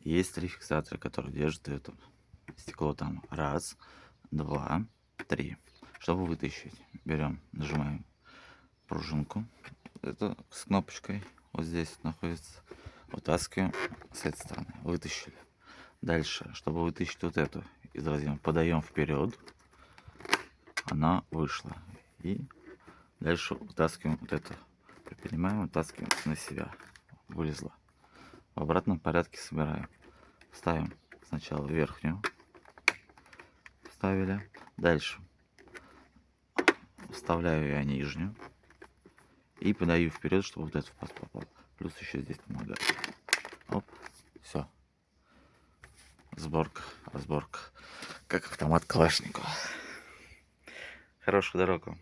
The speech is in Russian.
Есть 3 фиксатора, которые держат это стекло там. 1, 2, 3. Чтобы вытащить, берем, нажимаем пружинку. Это с кнопочкой. Вот здесь находится. Вытаскиваем с этой стороны. Вытащили. Дальше, чтобы вытащить вот эту из разъема, подаем вперед. Она вышла. И дальше вытаскиваем вот это. Приподнимаем, вытаскиваем на себя. Вылезла. В обратном порядке собираем. Ставим сначала верхнюю. Вставили. Дальше вставляю я нижнюю. И подаю вперед, чтобы вот этот в паз попал. Плюс еще здесь помогает. Оп. Все. Сборка, разборка. Как автомат Калашникова. Хорошую дорогу.